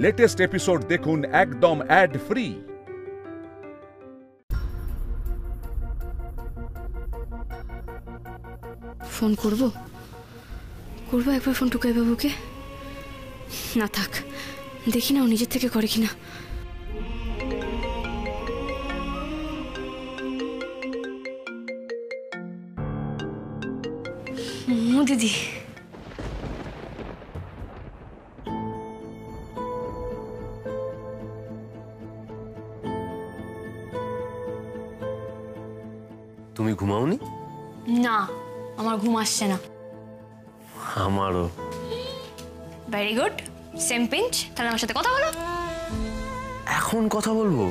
Latest episode দেখুন একদম add free. Phone করব একবার ফোন টুকাই বাবুকে। না থাক, দেখি না ও নিজের থেকে করে কিনা। দিদি, তুমি ঘুমাওনি? না, আমার ঘুম আসছে না। আমারও। Very good, same pinch. তাহলে আমার সাথে কথা বলো। এখন কথা বলবো?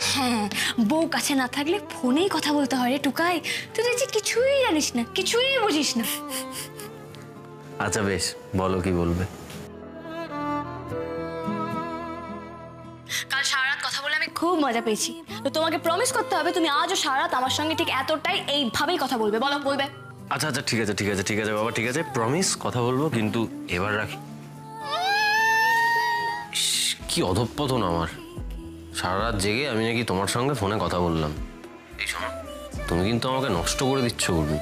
হ্যাঁ, বউ কাছে না থাকলে ফোনেই কথা বলতে হয় রে টুকাই। তুই তো কিছুই জানিস না, কিছুই বুঝিস না। আচ্ছা বেশ, বলো কি বলবে। কাল সারা রাত কথা বলে আমি খুব মজা পেয়েছি। তো তোমাকে প্রমিস করতে হবে তুমি আজও সারা রাত আমার সঙ্গে ঠিক এতটাই এইভাবেই কথা বলবে। বলো, বলবে? আচ্ছা আচ্ছা, ঠিক আছে ঠিক আছে ঠিক আছে বাবা, ঠিক আছে, প্রমিস, কথা বলবো, কিন্তু এবার রাখি। কি অধঃপতন আমার! সারা রাত জেগে আমি নাকি তোমার সঙ্গে ফোনে কথা বললাম। এই শোনো, তুমি কিন্তু আমাকে নষ্ট করে দিচ্ছ বলবি।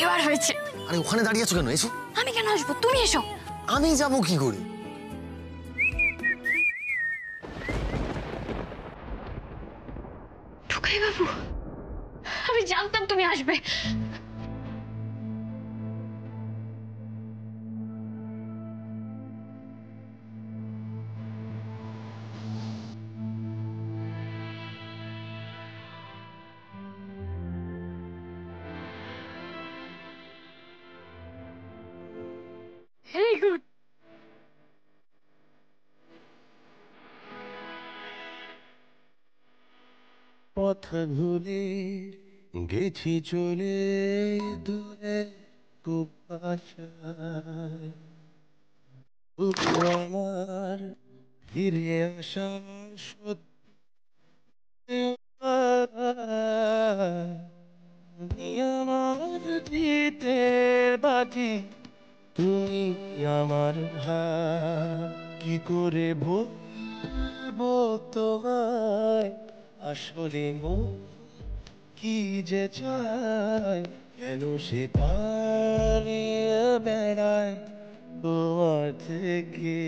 এবার হয়েছে। আরে ওখানে দাঁড়িয়ে আছো কেন? এসো। আমি কেন আসবো? তুমি এসো। আমি যাবো কি করে? টুকাই বাবু, আমি জানতাম তুমি আসবে। Very good. পথ ভুলে গেছি চলে দূরে খুব আশায়, আমার ফিরে আসার সত্যি আমার দিতে বাকি তুমি আমার হাত, কি করে বলবো তোমায় আসলে মন কি যে চায়, কেন সে পালিয়ে বেড়ায় তোমার থেকে।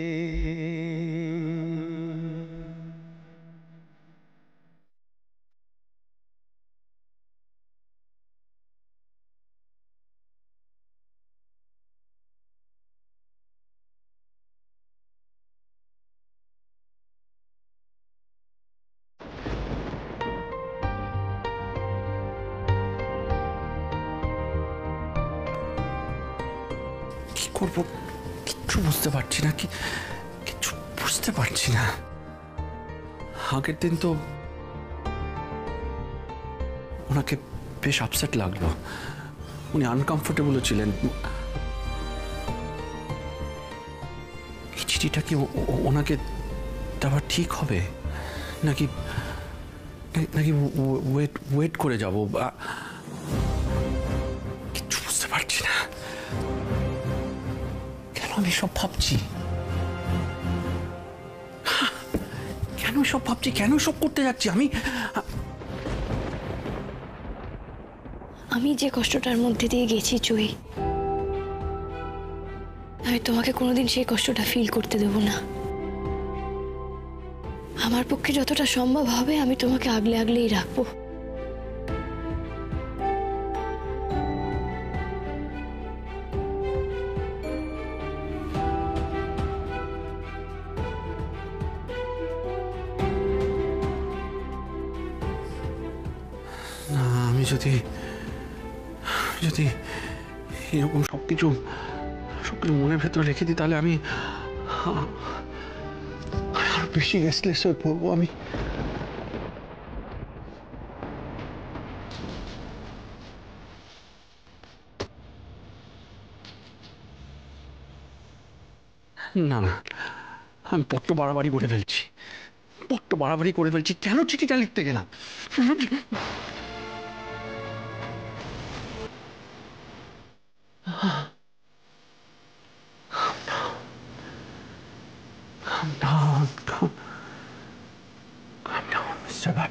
কি করবো কিচ্ছু বুঝতে পারছি না, কিচ্ছু বুঝতে পারছি না। আগের দিন তো ওনাকে বেশ আপসেট লাগলো, উনি আনকমফোর্টেবলও ছিলেন। এই চিঠিটা কি ওনাকে দেওয়া ঠিক হবে নাকি নাকি ওয়েট করে যাবো? কিচ্ছু বুঝতে পারছি না। কেন আমি সব ভাবছি? কেন সব ভাবছি? কেন সব করতে যাচ্ছি আমি যে কষ্টটার মধ্যে দিয়ে গেছি চুই, আমি তোমাকে কোনোদিন সেই কষ্টটা ফিল করতে দেব না। আমার পক্ষে যতটা সম্ভব হবে আমি তোমাকে আগলে আগলেই রাখবো। না, আমি যদি এরকম সবকিছু মনের ভেতরে রেখে দিই তাহলে আমি আরো বেশি রেস্টলেস হয়ে পড়বো। আমি না, আমি বড্ড বাড়াবাড়ি করে ফেলছি। কেন চিঠিটা লিখতে গেলাম?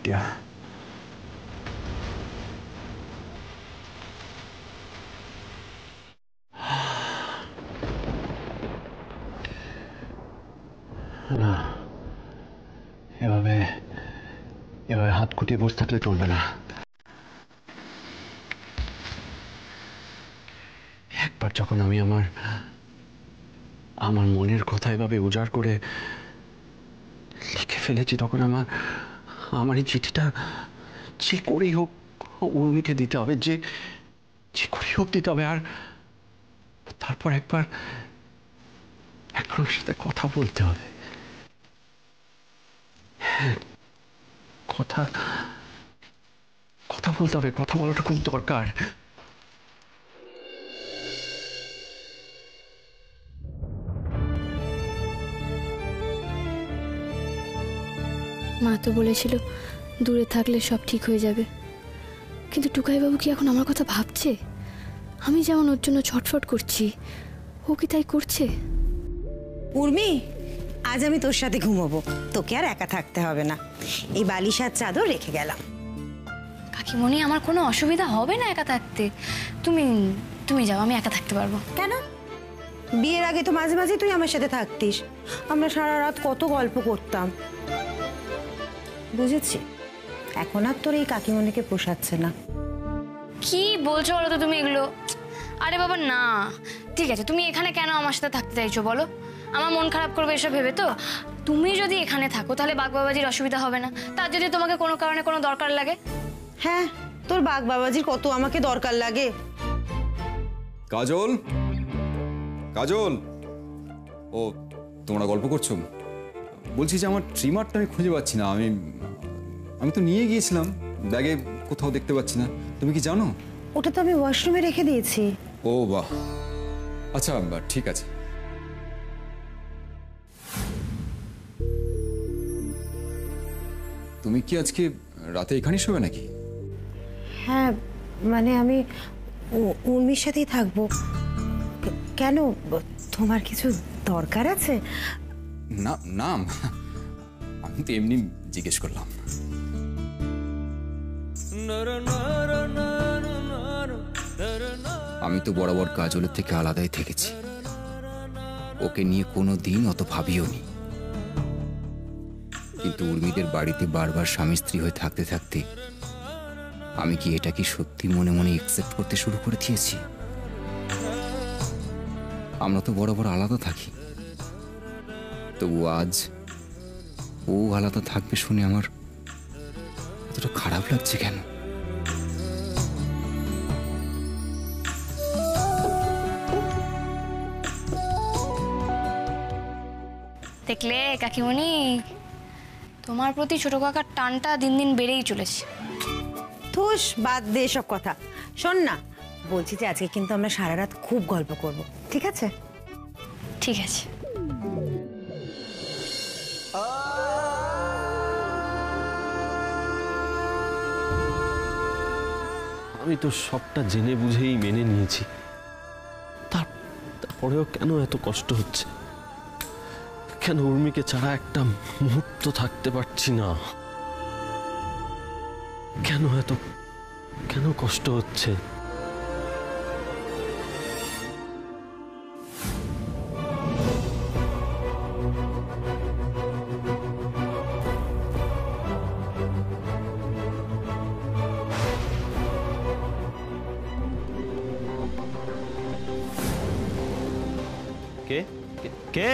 ভাটিয়া। না, এভাবে হাত গুটিয়ে বসে থাকলে চলবে না। একবার যখন আমি আমার মনের কথা এভাবে উজাড় করে লিখে ফেলেছি, তখন আমার এই চিঠিটা যে করেই হোক উর্মিকে দিতে হবে, যে করেই হোক দিতে হবে। আর তারপর একবার ওর সাথে কথা বলতে হবে। কথা বলতে হবে, কথা বলাটা খুব দরকার। মা তো বলেছিল দূরে থাকলে সব ঠিক হয়ে যাবে, কিন্তু টুকাইবাবু কি এখন আমার কথা ভাবছে? আমি যেমন ওর জন্য ছটফট করছি, ও কি তাই করছে? উর্মি, আজ আমি তোর সাথে ঘুমোবো, তোকে আর একা থাকতে হবে না। এই বালিশ আর চাদর রেখে গেলাম। কাকিমণি, আমার কোনো অসুবিধা হবে না একা থাকতে। তুমি যাও, আমি একা থাকতে পারবো। কেন? বিয়ের আগে তো মাঝে মাঝে তুই আমার সাথে থাকতিস, আমরা সারা রাত কত গল্প করতাম। বুঝেছি, এখন আর তোর এই কাকিমণিকে পোষাচ্ছে না। কি বলছো বলো তো তুমি এগুলো? আরে বাবা না, ঠিক আছে, তুমি এখানে কেন আমার সাথে থাকতে চাইছো বলো? আমার মন খারাপ করবে এসব ভেবে তো? তুমি যদি এখানে থাকো তাহলে বাগবাবাজির অসুবিধা হবে না। তার যদি তোমাকে কোনো কারণে কোনো দরকার লাগে। হ্যাঁ, তোর বাঘ বাবাজির কত আমাকে দরকার লাগে। কাজল, কাজল, ও তোমরা গল্প করছো? বলছি যে আমার ট্রিমারটা আমি খুঁজে পাচ্ছি না। আমি তো নিয়ে গিয়েছিলাম, ব্যাগে কোথাও দেখতে পাচ্ছি না। তুমি কি জানো? ওটা তো আমি ওয়াশরুমে রেখে দিয়েছি। ও বাহ, আচ্ছা ঠিক আছে। তুমি কি আজকে রাতে এখানেই শোবে নাকি? হ্যাঁ, মানে আমি উর্মির সাথেই থাকবো। কেন, তোমার কিছু দরকার আছে? না না, আমি তো এমনি জিজ্ঞেস করলাম। আমি তো বরাবর কাজলের থেকে আলাদাই থেকেছি, ওকে নিয়ে কোনো দিন অত ভাবিও নি। কিন্তু উর্মিদের বাড়িতে বারবার স্বামী স্ত্রী হয়ে থাকতে থাকতে আমি কি এটা কি সত্যি মনে মনে একসেপ্ট করতে শুরু করে দিয়েছি? আমরা তো বরাবর আলাদা থাকি, তবু আজ ও আলাদা থাকবে শুনে আমার এতটা খারাপ লাগছে কেন? দেখলে কাকিমণি, তোমার প্রতি ছোট কাকার টানটা দিন দিন বেড়েই চলেছে। থুস, বাদ দে সব কথা। শোন না, বলছি যে আজকে কিন্তু আমরা সারা রাত খুব গল্প করব, ঠিক আছে? ঠিক আছে। আমি তো সবটা জেনে বুঝেই মেনে নিয়েছি, তারপরেও কেন এত কষ্ট হচ্ছে? কেন উর্মিকে ছাড়া একটা মুহূর্ত থাকতে পারছি না? কেন কষ্ট হচ্ছে? কে কে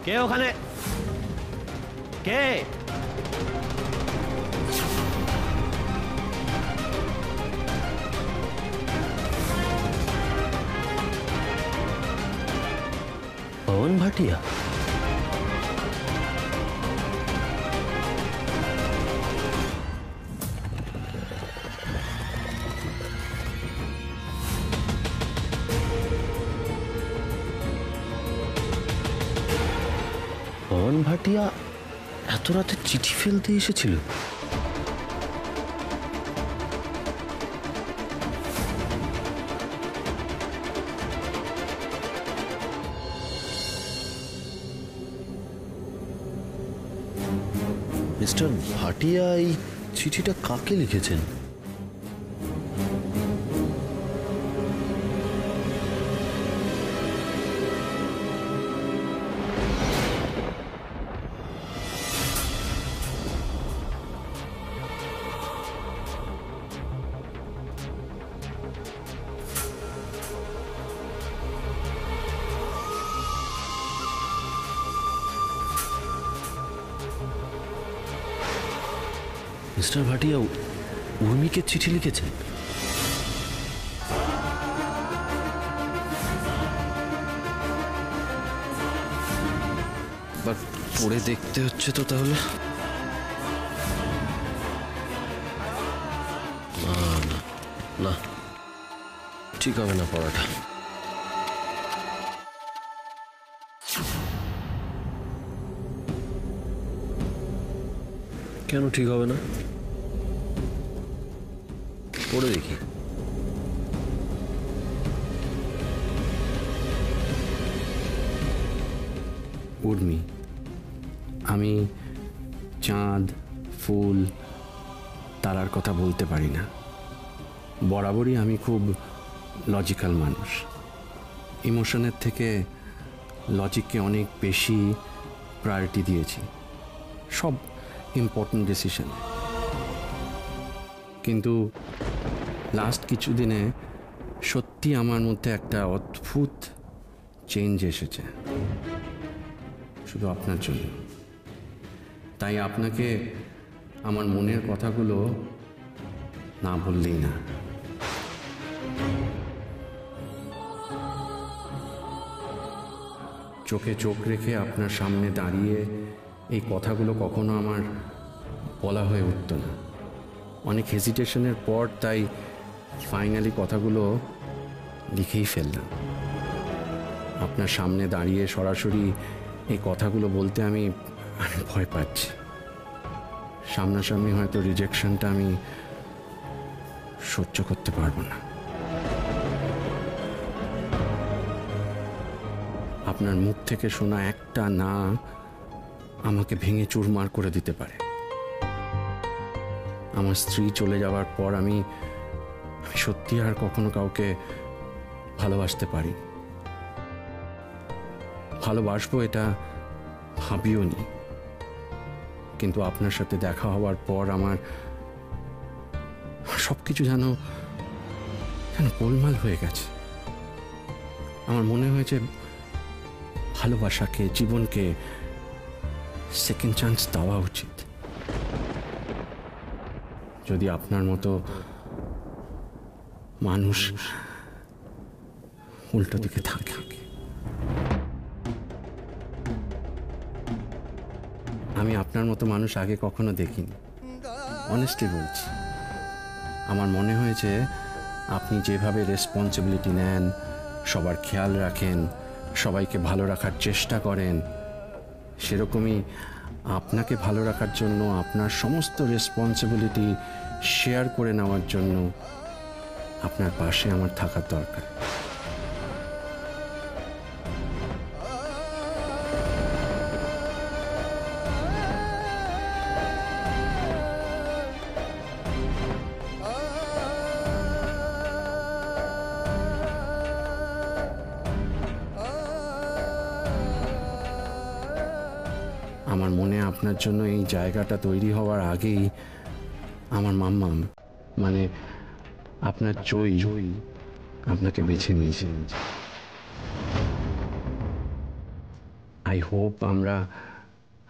কে ওখানে? কে? पवन भाटिया? পবন ভাটিয়া এত রাতে চিঠি ফেলতে এসেছিল? মিস্টার ভাটিয়া এই চিঠিটা কাকে লিখেছেন? মিস্টার ভাটিয়া উর্মিকে চিঠি লিখেছেন? বাট পড়ে দেখতে হচ্ছে তো তাহলে। না না না, ঠিক হবে না পড়াটা। কেন ঠিক হবে না? পড়ে দেখি। উর্মি, আমি চাঁদ, ফুল, তারার কথা বলতে পারি না। বরাবরই আমি খুব লজিক্যাল মানুষ। ইমোশনের থেকে লজিককে অনেক বেশি প্রায়োরিটি দিয়েছি সব ইম্পর্টেন্ট ডিসিশনে। কিন্তু লাস্ট কিছুদিনে সত্যি আমার মধ্যে একটা অদ্ভুত চেঞ্জ এসেছে, শুধু আপনার জন্য। তাই আপনাকে আমার মনের কথাগুলো না বললেই না। চোখে চোখ রেখে আপনার সামনে দাঁড়িয়ে এই কথাগুলো কখনো আমার বলা হয়ে উঠত না। অনেক হেজিটেশনের পর তাই ফাইনালি কথাগুলো লিখেই ফেললাম। আপনার সামনে দাঁড়িয়ে সরাসরি এই কথাগুলো বলতে আমি ভয় পাচ্ছি। সামনাসামনি হয়তো রিজেকশনটা আমি সহ্য করতে পারবো না। আপনার মুখ থেকে শোনা একটা না আমাকে ভেঙে চুরমার করে দিতে পারে। আমার স্ত্রী চলে যাওয়ার পর আমি সত্যি আর কখনো কাউকে ভালোবাসতে পারি। ভালোবাসবো এটা ভাবিও নি, কিন্তু আপনার সাথে দেখা হওয়ার পর আমার সবকিছু যেন গোলমাল হয়ে গেছে। আমার মনে হয়েছে ভালোবাসাকে, জীবনকে সেকেন্ড চান্স দেওয়া উচিত। যদি আপনার মতো মানুষ উল্টো দিকে থাকে। আমি আপনার মতো মানুষ আগে কখনো দেখিনি, অনেস্টলি বলছি। আমার মনে হয়েছে আপনি যেভাবে রেসপন্সিবিলিটি নেন, সবার খেয়াল রাখেন, সবাইকে ভালো রাখার চেষ্টা করেন, সেরকমই আপনাকে ভালো রাখার জন্য, আপনার সমস্ত রেসপন্সিবিলিটি শেয়ার করে নেওয়ার জন্য আপনার পাশে আমার থাকার দরকার। আমার মনে আপনার জন্য এই জায়গাটা তৈরি হওয়ার আগেই আমার মাম্মা, মানে আপনার জয় আপনাকে বেছে নিয়েছে। আই হোপ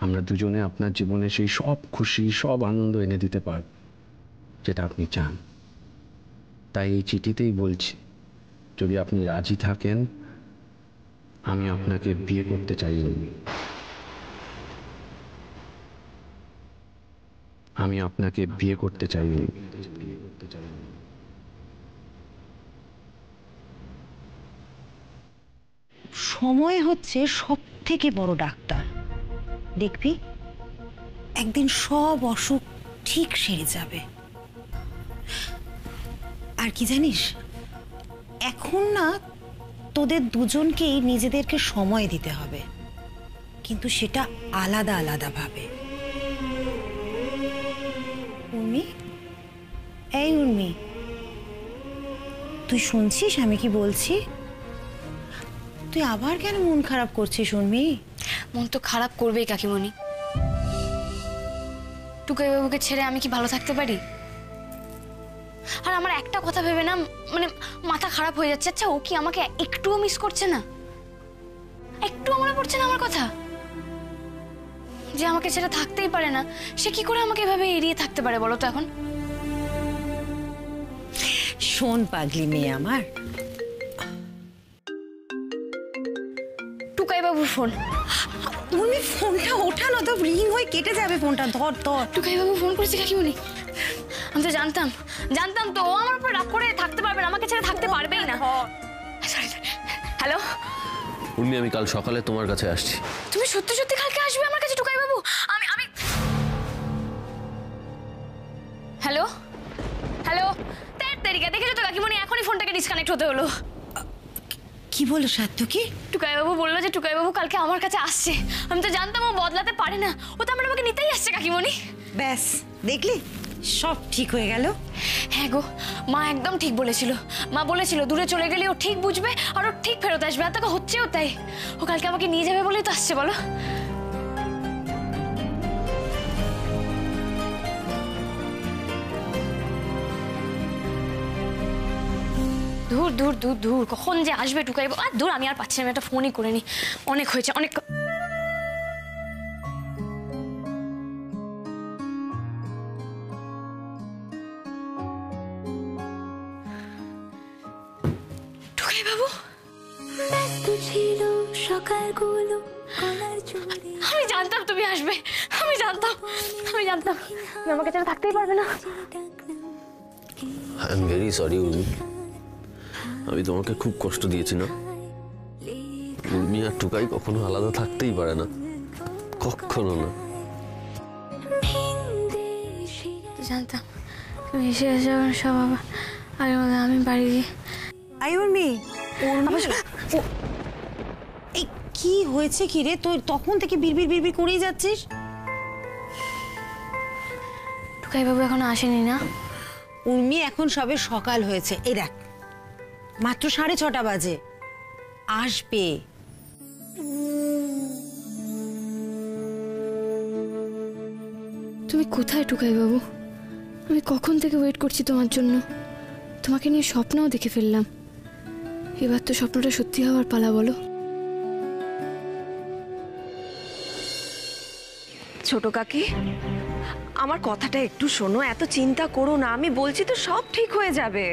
আমরা দুজনে আপনার জীবনে সেই সব খুশি, সব আনন্দ এনে দিতে পারব যেটা আপনি চান। তাই এই চিঠিতেই বলছি, যদি আপনি রাজি থাকেন আমি আপনাকে বিয়ে করতে চাই। আমি আপনাকে বিয়ে করতে চাই। সময় হচ্ছে সব থেকে বড় ডাক্তার। দেখবি একদিন সব অসুখ ঠিক সেরে যাবে। আর কি জানিস, এখন না তোদের দুজনকেই নিজেদেরকে সময় দিতে হবে, কিন্তু সেটা আলাদা আলাদা ভাবে। এই উর্মি, তুই শুনছিস আমি কি বলছি? তুই আবার কেন মন খারাপ করছিস উর্মি? মন তো খারাপ করবেই কাকিমণি। টুকাই বাবুকে ছেড়ে আমি কি ভালো থাকতে পারি? আর আমার একটা কথা ভেবে না মানে মাথা খারাপ হয়ে যাচ্ছে। আচ্ছা ও কি আমাকে একটুও মিস করছে না? একটুও মনে পড়ছে না আমার কথা? যে আমাকে ছেড়ে থাকতেই পারে না, সে কি করে আমাকে এভাবে এড়িয়ে থাকতে পারে বলো তো এখন? শোন পাগলি মেয়ে আমার, টুকাই বাবুর ফোন। তুমি ফোনটা ওঠানো তো, রিং হয়ে কেটে যাবে ফোনটা। ধর ধর। টুকাই বাবু ফোন করেছে কাকিমণি। আমি তো জানতাম তো ও আমার উপর রাগ করে থাকতে পারবে না, আমাকে ছেড়ে থাকতে পারবেই না। হ্যালো উর্মি, আমি কাল সকালে তোমার কাছে আসছি। তুমি সত্যি সত্যি কালকে আসবে আমার কাছে টুকাই বাবু? আমি হ্যালো হ্যালো, তেরিকা দেখেছো তো কাকিমণি, এখনই ফোনটাকে ডিসকানেক্ট হতে হলো। কি বলো সাত্তকী? টুকাই বাবু বললো যে টুকাই বাবু কালকে আমার কাছে আসছে। আমি তো জানতাম ও বদলাতে পারে না, ও তো আমাকে নিতেই আসছে কাকিমণি। ব্যাস দেখলি, সব ঠিক হয়ে গেল। হ্যাঁ গো, মা একদম ঠিক বলেছিল। মা বলেছিল দূরে চলে গেলে ও ঠিক বুঝবে আর ও ঠিক ফেরত আসবে। আর তাকে হচ্ছেও তাই। ও কালকে আমাকে নিয়ে যাবে বলেই তো আসছে বলো। দূর দূর দূর দূর, কখন যে আসবে টুকাই বাবু। আর দূর, আমি আর পাচ্ছি না, আমি একটা ফোনই করে নি। অনেক হয়েছে, অনেক। টুকাই বাবু, আমি জানতাম তুমি আসবে। আমি জানতাম তুমি আমাকে ছেড়ে থাকতেই পারবে না। I am very sorry Urmi, আমি তোমাকে খুব কষ্ট দিয়েছি না? উর্মি আর টুকাই কখনো আলাদা থাকতেই পারে না, কখনো না। জানতাম তুমি এসে সব আগে আমি বাড়ি গিয়ে। আই উর্মি, এই কি হয়েছে কি রে? তুই তখন থেকে বিড়বিড় করেই যাচ্ছিস। টুকাই বাবু এখনো আসেনি না? উর্মি, এখন সবে সকাল হয়েছে, এই দেখ মাত্র 6:30 বাজে। আসবে। তুমি কোথায় টুকাই বাবু? আমি কখন থেকে ওয়েট করছি তোমার জন্য। তোমাকে নিয়ে স্বপ্নও দেখে ফেললাম। এবার তো স্বপ্নটা সত্যি হওয়ার পালা বলো। ছোট কাকি, আমার কথাটা একটু শোনো, এত চিন্তা করো না। আমি বলছি তো সব ঠিক হয়ে যাবে।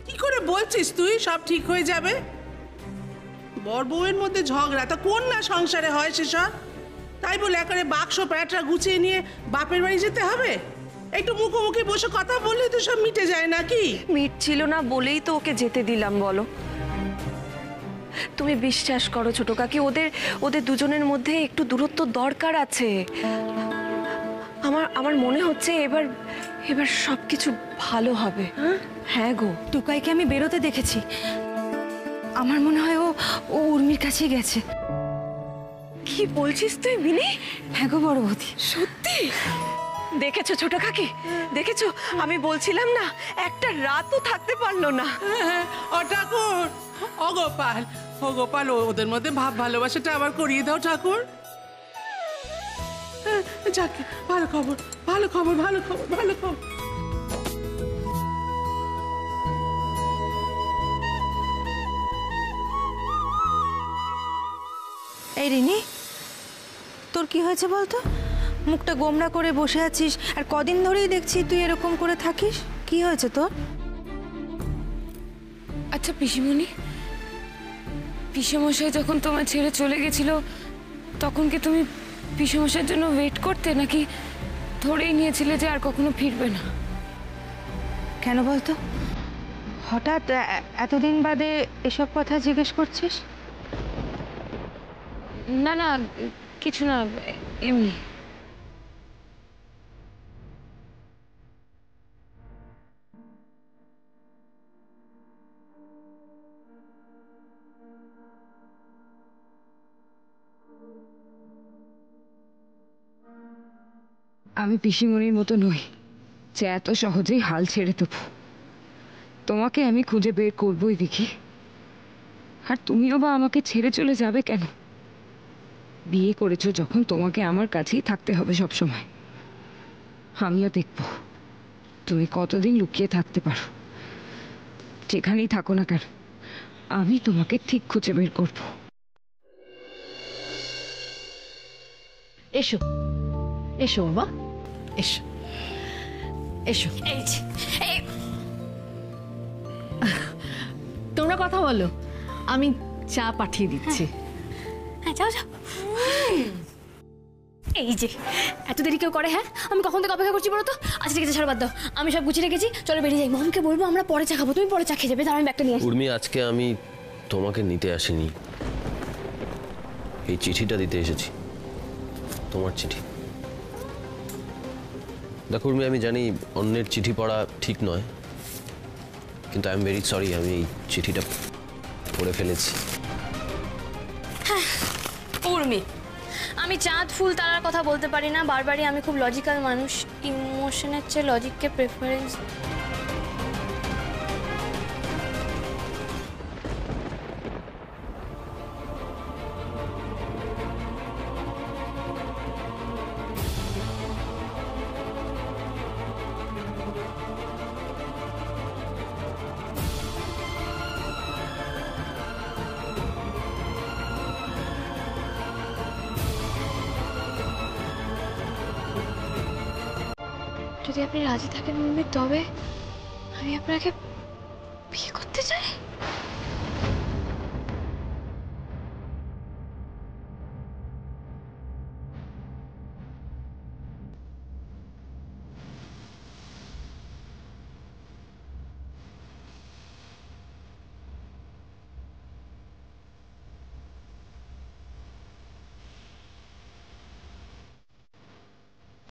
কি করে বলছিস তুই সব ঠিক হয়ে যাবে? বর বউয়ের মধ্যে ঝগড়া তা কোন না সংসারে হয় সেসব? তাই বলে একেবারে বাক্স প্যাটরা গুছিয়ে নিয়ে বাপের বাড়ি যেতে হবে? একটু মুখোমুখি বসে কথা বললেই তো সব মিটে যায় নাকি? মিটছিল না বলেই তো ওকে যেতে দিলাম বলো। তুমি বিশ্বাস করো ছোট কাকি, ওদের দুজনের মধ্যে একটু দূরত্ব দরকার আছে। আমার মনে হচ্ছে এবার সবকিছু ভালো হবে। হ্যাঁ গো, টুকাইকে আমি বেরোতে দেখেছি। আমার মনে হয় ও উর্মির কাছে গেছে। কি বলছিস তুই মিনি? হ্যাঁ গো বড় বৌদি, সত্যি? দেখেছো ছোট কাকি, দেখেছো? আমি বলছিলাম না, একটা রাতও থাকতে পারলো না। ও ঠাকুর, ও গোপাল, ওদের মধ্যে ভাব ভালোবাসাটা আবার করিয়ে দাও ঠাকুর। যাক, ভালো খবর। এই রিনি, তোর কি হয়েছে বলতো? মুখটা গোমড়া করে বসে আছিস, আর কদিন ধরেই দেখছি তুই এরকম করে থাকিস। কি হয়েছে তোর? আচ্ছা পিসিমণি, পিসেমশাই যখন তোমার ছেড়ে চলে গেছিল তখন কি তুমি পিসেমশাইয়ের জন্য ওয়েট করতে, নাকি ধরেই নিয়েছিলে যে আর কখনো ফিরবে না? কেন বলতো হঠাৎ এতদিন বাদে এসব কথা জিজ্ঞেস করছিস? না না, কিছু না, এমনি। আমি পিসিমণির মতো নই। যে এত সহজেই হাল ছেড়ে দেবো। তোমাকে আমি খুঁজে বের করবোই দেখি। আর তুমিও বা আমাকে ছেড়ে চলে যাবে কেন? বিয়ে করেছো যখন, তোমাকে আমার কাছেই থাকতে হবে সব সময়। আমিও দেখব তুমি কতদিন লুকিয়ে থাকতে পারো। যেখানেই থাকো না কেন, আমি তোমাকে ঠিক খুঁজে বের করব। এসো এসো বাবা, এসো এসো। তোমরা কথা বলো, আমি চা পাঠিয়ে দিচ্ছি। হ্যাঁ যাও যাও। এই যে এত দেরি কেউ করে? হ্যাঁ, আমি কখন থেকে অপেক্ষা করছি বলো তো। আচ্ছা ঠিক আছে, ছাড়ো, বাদ দাও। আমি সব গুছিয়ে রেখেছি, চলো বেরিয়ে যাই। মমকে বলবো আমরা পরে চা খাবো, তুমি পরে চা খেয়ে যাবে। তার আমি ব্যাগটা নিয়ে আসি। উর্মি, আজকে আমি তোমাকে নিতে আসিনি, এই চিঠিটা দিতে এসেছি। তোমার চিঠি। দেখো উর্মি, আমি জানি অন্যের চিঠি পড়া ঠিক নয়, কিন্তু আই এম ভেরি সরি, আমি এই চিঠিটা পড়ে ফেলেছি। উর্মি, আমি চাঁদ ফুল তারার কথা বলতে পারি না। বারবারই আমি খুব লজিক্যাল মানুষ, ইমোশনের চেয়ে লজিককে প্রেফারেন্স। যদি আপনি রাজি থাকেন উর্মি, তবে আমি আপনাকে বিয়ে করতে চাই।